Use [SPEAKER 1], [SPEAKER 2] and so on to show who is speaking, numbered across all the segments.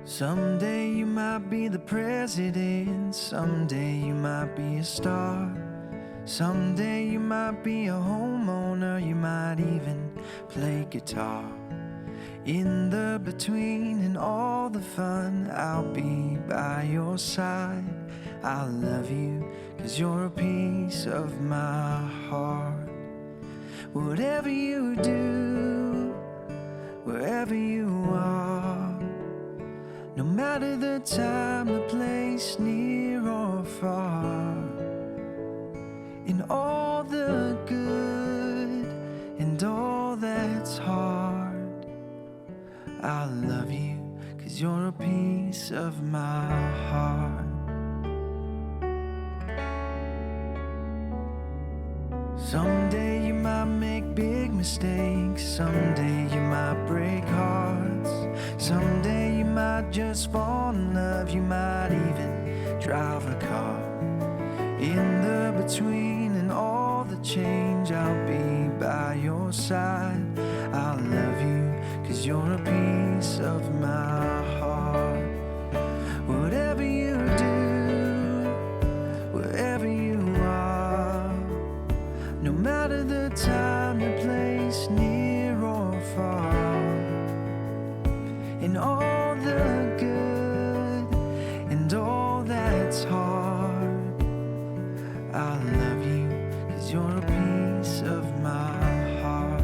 [SPEAKER 1] Someday you might be the president, someday you might be a star. Someday you might be a homeowner, you might even play guitar. In the between and all the fun, I'll be by your side. I love you, 'cause you're a piece of my heart. Whatever you do, wherever you are, no matter the time, the place, near or far, in all the good and all that's hard, I love you, 'cause you're a piece of my heart. Someday you might make big mistakes, someday you might break hearts, someday you might just fall in love, you might even drive a car. In the between and all the change, I'll be by your side. I love you, 'cause you're a piece of my heart. Whatever you do, wherever you are, no matter the time, the place, near or far, in all the good and all that's hard, I love you, 'cause you're a piece of my heart.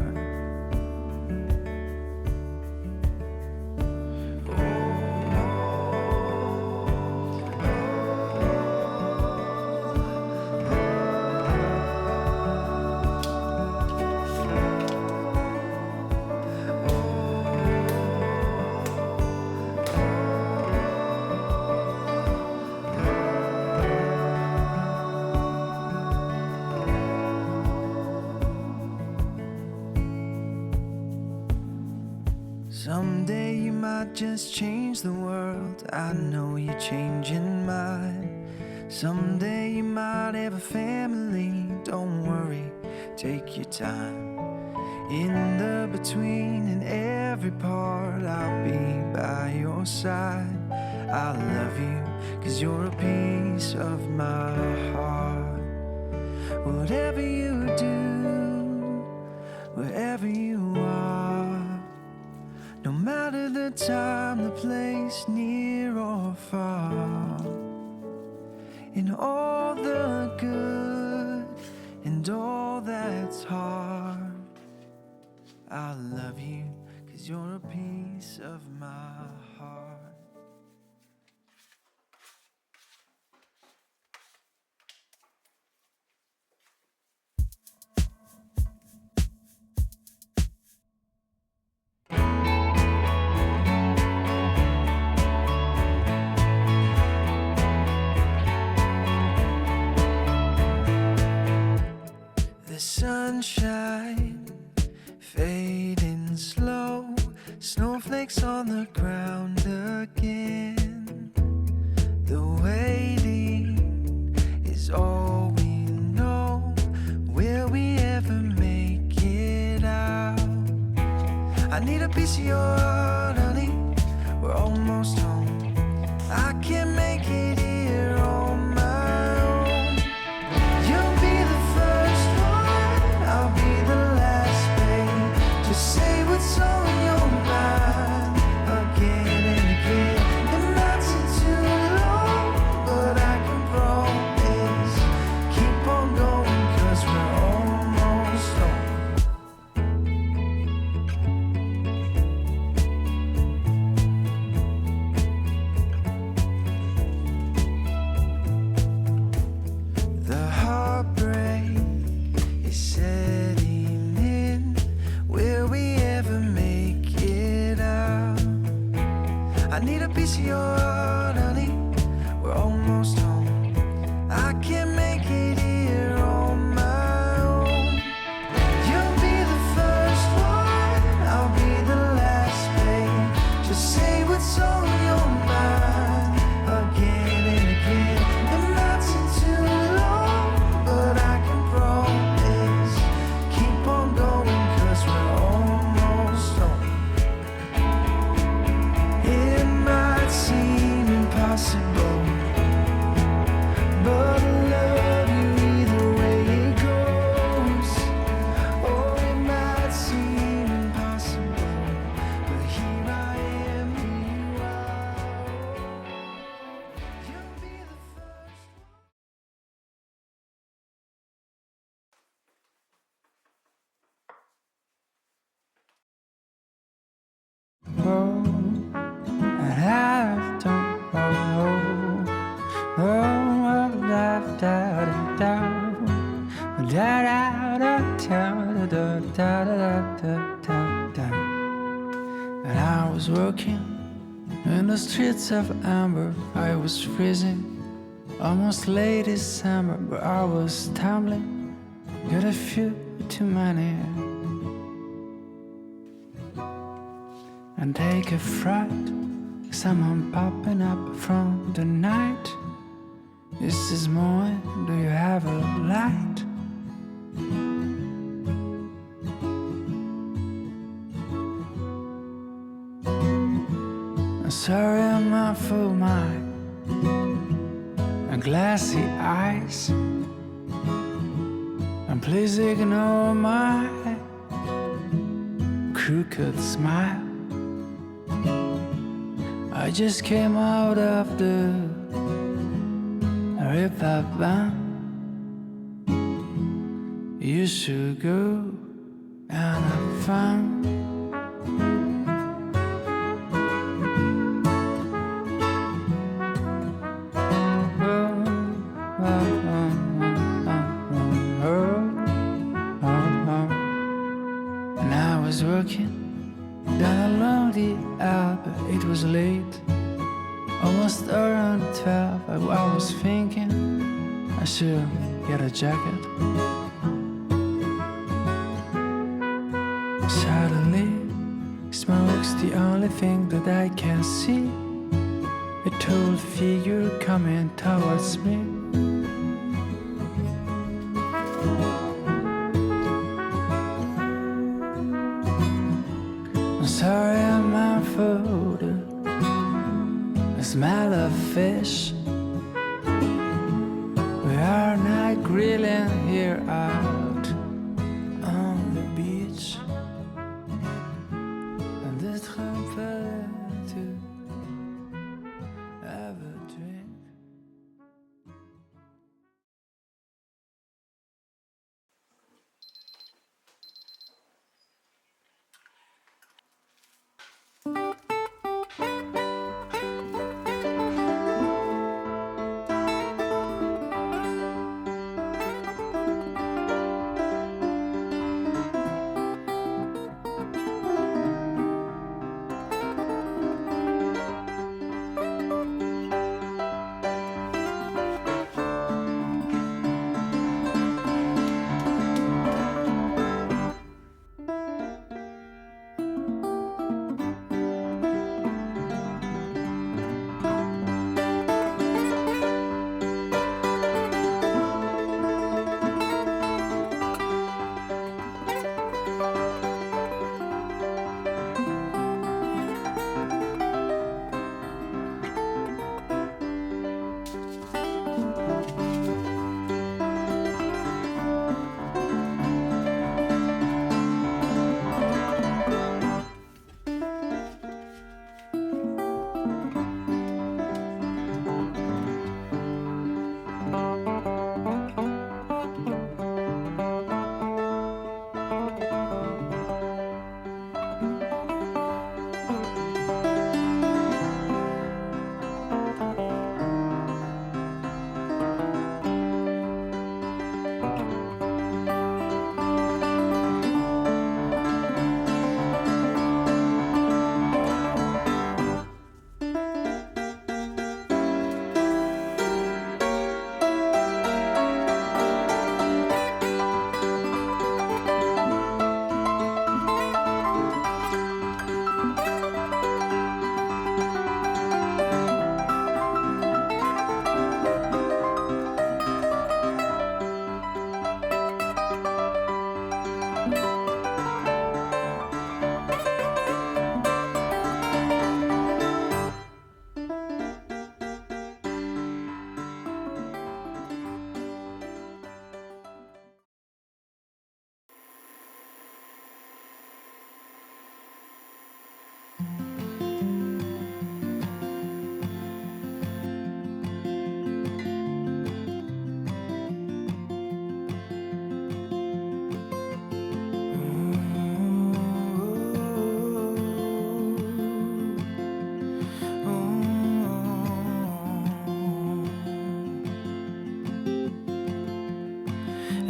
[SPEAKER 1] Someday you might just change the world, I know you're changing mine. Someday you might have a family, don't worry, take your time. In the between and every part, I'll be by your side. I love you, 'cause you're a piece of my heart. Whatever you do, wherever you are, no matter the time, the place, near or far, in all the good and all that's hard, I love you, 'cause you're a piece of my heart. Sunshine fading slow, snowflakes on the ground again. The waiting is all we know. Will we ever make it out? I need a piece of your heart, honey. We're almost home. I can't make it here on my own. You'll be the first one, I'll be the last, babe. Just say what's on your mind again and again. It might take too long, but I can promise keep on going, 'cause we're almost home. The heartbreak is setting in. Will we ever make it out? I need a piece of your heart, honey. We're almost home. I can't make it here on my own. You'll be the first one, I'll be the last, babe. Just say what's on your mind again and again. It might take too long, but I can promise keep on going, 'cause we're almost home. It might was working in the streets of Amber. I was freezing, almost late December, but I was tumbling, got a few too many. And take a fright, someone popping up from the night. This is more, do you have a light? I'm sorry I'm not full mind and glassy eyes, and please ignore my crooked smile. I just came out of the river band. You should go and have fun. And I was working down along the Alp. It was late, almost around 12. I was thinking I should get a jacket. Suddenly, smoke's the only thing that I can see. A tall figure coming towards me. I'm sorry I'm not food. The smell of fish. We are not grilling here out on the beach. And this company to have a drink.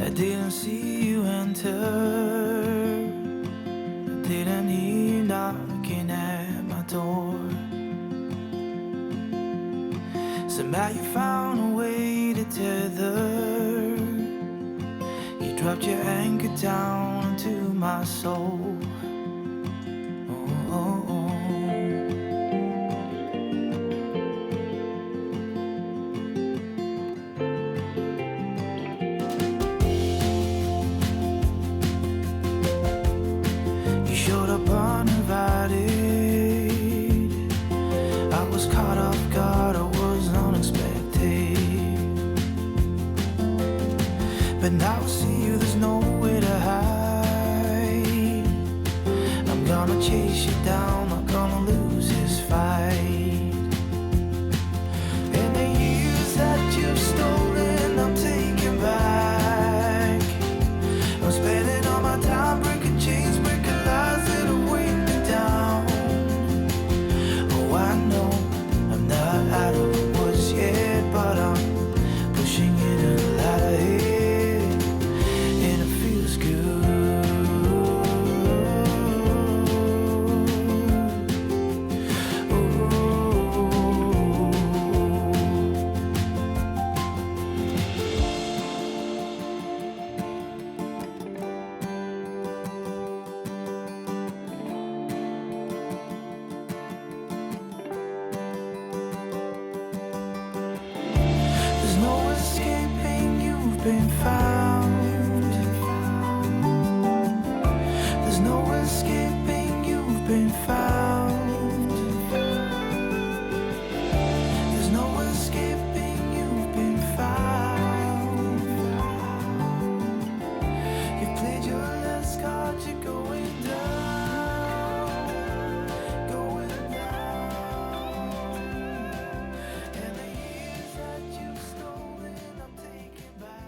[SPEAKER 1] I didn't see you enter. I didn't hear knocking at my door. Somehow you found a way to tether. You dropped your anchor down into my soul. Oh, oh, oh. You showed up uninvited. I was caught off guard. I was unexpected. But now I see you, there's nowhere to hide. I'm gonna chase you down, not gonna lose this fight. And the years that you've stolen, I'm taking back. I'm spending all my time breaking chains, breaking lies that have weighed me down. Oh, I know I'm not out of the woods yet, but I'm pushing it a lot ahead, and it feels good. Ooh. There's no escaping, you've been found. There's no escaping, you've been found. There's no escaping, you've been found. You've played your last card, you're going down, going down. And the years that you've stolen, I'm taking back.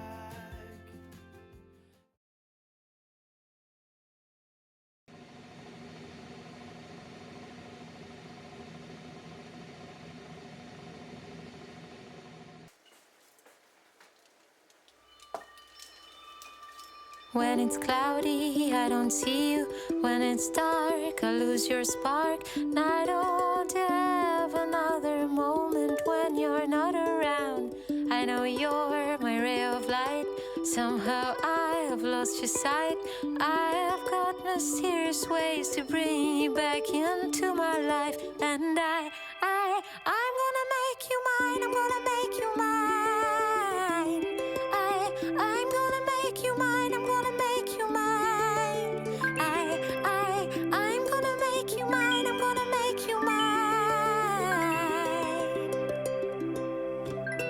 [SPEAKER 2] When it's cloudy, I don't see you. When it's dark, I lose your spark. And I don't have another moment when you're not around. I know you're my ray of light. Somehow I have lost your sight. I have got mysterious ways to bring you back into my life. And I'm gonna make you mine. I'm gonna make you mine. I'm gonna make you mine. I'm gonna make you mine. I'm gonna make you mine. I'm gonna make you mine.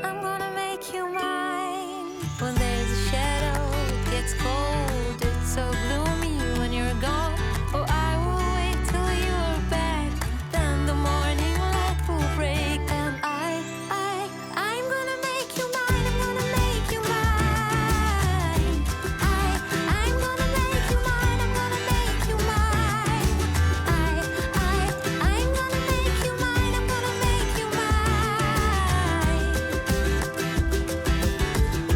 [SPEAKER 2] I'm gonna make you mine. When there's a shadow, it gets cold. It's so gloomy when you're gone. Oh, I will wait till you're back. Then the morning light will break. And I'm gonna make you mine. I'm gonna make you mine. I'm gonna make you mine. I'm gonna make you mine. I'm gonna make you mine. I'm gonna make you mine.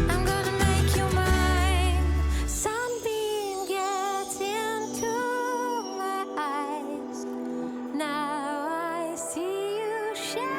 [SPEAKER 2] I'm gonna make you mine. Sunbeam gets into my eyes. Now I see you And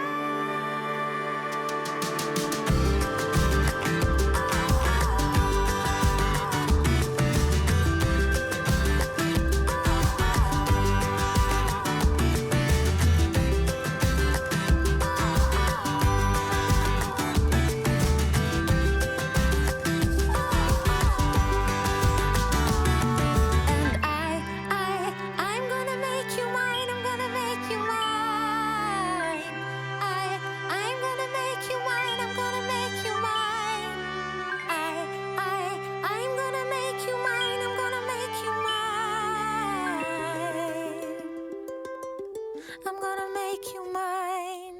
[SPEAKER 2] I'm gonna make you mine. I'm gonna make you mine. I'm gonna make you mine. I'm gonna make you mine. I'm gonna make you mine. I'm gonna make you mine. I'm gonna make you mine.